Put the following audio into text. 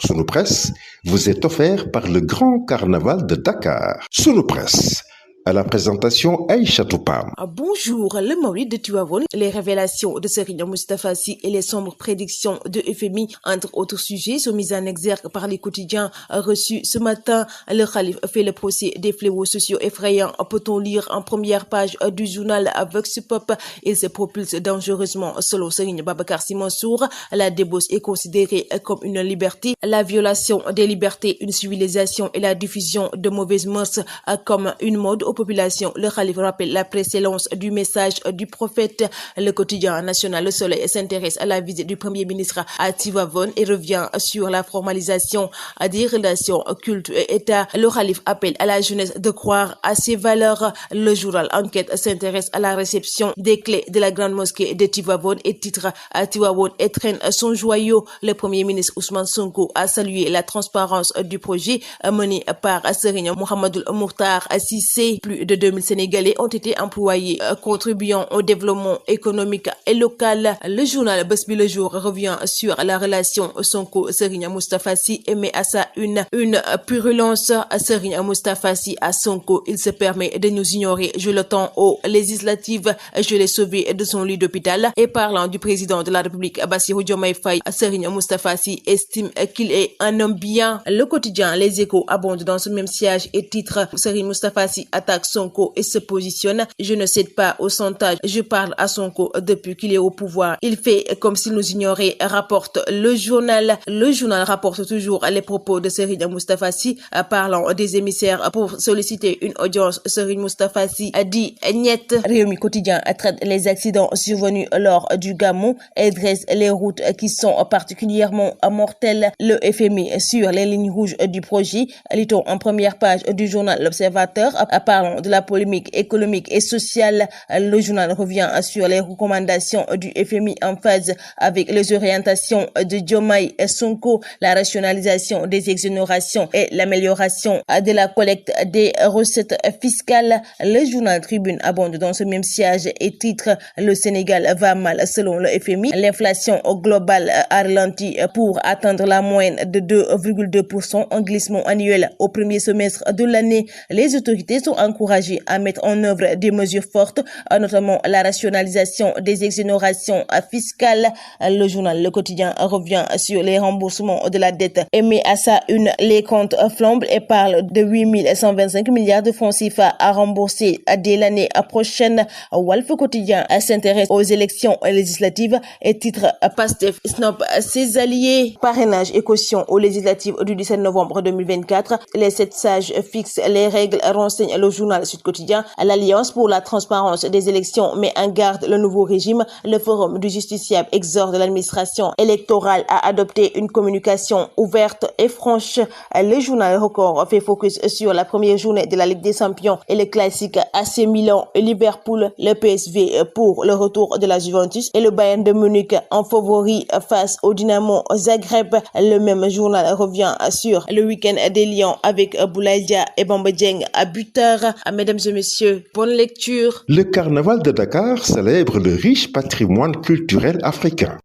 Sunu Presse vous est offert par le Grand Carnaval de Dakar. Sunu Presse, à la présentation Aïcha Toupam. Bonjour, le Maulid de Tivaouane, les révélations de Serigne Moustapha Sy et les sombres prédictions de FMI, entre autres sujets, sont mises en exergue par les quotidiens reçus ce matin. Le Khalif fait le procès des fléaux sociaux effrayants. Peut-on lire en première page du journal Vox Pop? Il se propulse dangereusement selon Serigne Babacar Sy Mansour. La débauche est considérée comme une liberté, la violation des libertés, une civilisation et la diffusion de mauvaises mœurs comme une mode aux populations. Le Khalif rappelle la précédence du message du prophète. Le quotidien national Le Soleil s'intéresse à la visite du Premier ministre à Tivaouane et revient sur la formalisation des relations culte et État. Le Khalif appelle à la jeunesse de croire à ses valeurs. Le journal Enquête s'intéresse à la réception des clés de la grande mosquée de Tivaouane et titre à Tivaouane étreint son joyau. Le Premier ministre Ousmane Sonko a salué la transparence du projet mené par Serigne Mohamedou Mokhtar Cissé. Plus de 2000 Sénégalais ont été employés, contribuant au développement économique et local. Le journal Bës Bi Le Jour revient sur la relation Sonko-Serigne Moustapha Sy et met à ça une purulence. Serigne Moustapha Sy à Sonko, il se permet de nous ignorer. Je l'attends aux législatives, je l'ai sauvé de son lit d'hôpital. Et parlant du président de la République, Bassirou Diomaye Faye, Serigne Moustapha Sy estime qu'il est un homme bien. Le quotidien Les Échos abonde dans ce même siège et titre Serigne Moustapha Sy attaque Sonko et se positionne. Je ne cède pas au chantage, je parle à Sonko depuis qu'il est au pouvoir. Il fait comme s'il nous ignorait, rapporte le journal. Le journal rapporte toujours les propos de Serigne Moustapha Sy parlant des émissaires pour solliciter une audience. Serigne Moustapha Sy a dit niet. Rewmi Quotidien traite les accidents survenus lors du Gamou et dresse les routes qui sont particulièrement mortelles. Le FMI sur les lignes rouges du projet. Lit-on en première page du journal L'Observateur. Parlant de la polémique économique et sociale, le journal revient sur les recommandations du FMI en phase avec les orientations de Diomaye et Sonko, la rationalisation des exonérations et l'amélioration de la collecte des recettes fiscales. Le journal Tribune abonde dans ce même siège et titre Le Sénégal va mal selon le FMI. L'inflation globale a ralenti pour atteindre la moyenne de 2,2%, un glissement annuel au premier semestre de l'année. Les autorités sont encouragées à mettre en œuvre des mesures fortes, notamment la rationalisation des exonérations fiscales. Le journal Le Quotidien revient sur les remboursements de la dette et met à sa une les comptes flambent et parle de 8125 milliards de francs CFA à rembourser dès l'année prochaine. Walf Quotidien s'intéresse aux élections législatives et titre Pastef snob ses alliés. Parrainage et caution aux législatives du 17 novembre 2024. Les 7 sages fixent les règles, renseigne le journal Sud Quotidien. L'Alliance pour la transparence des élections met en garde le nouveau régime. Le Forum du justiciable exhorte l'administration électorale à adopter une communication ouverte et franche. Le journal Record fait focus sur la première journée de la Ligue des Champions et le classique AC Milan et Liverpool. Le PSV pour le retour de la Juventus et le Bayern de Munich en favori face au Dynamo Zagreb. Le même journal revient sur le week-end des Lions avec Boulaye Dia et Bamba Dieng à buteur. Mesdames et messieurs, bonne lecture. Le Carnaval de Dakar célèbre le riche patrimoine culturel africain.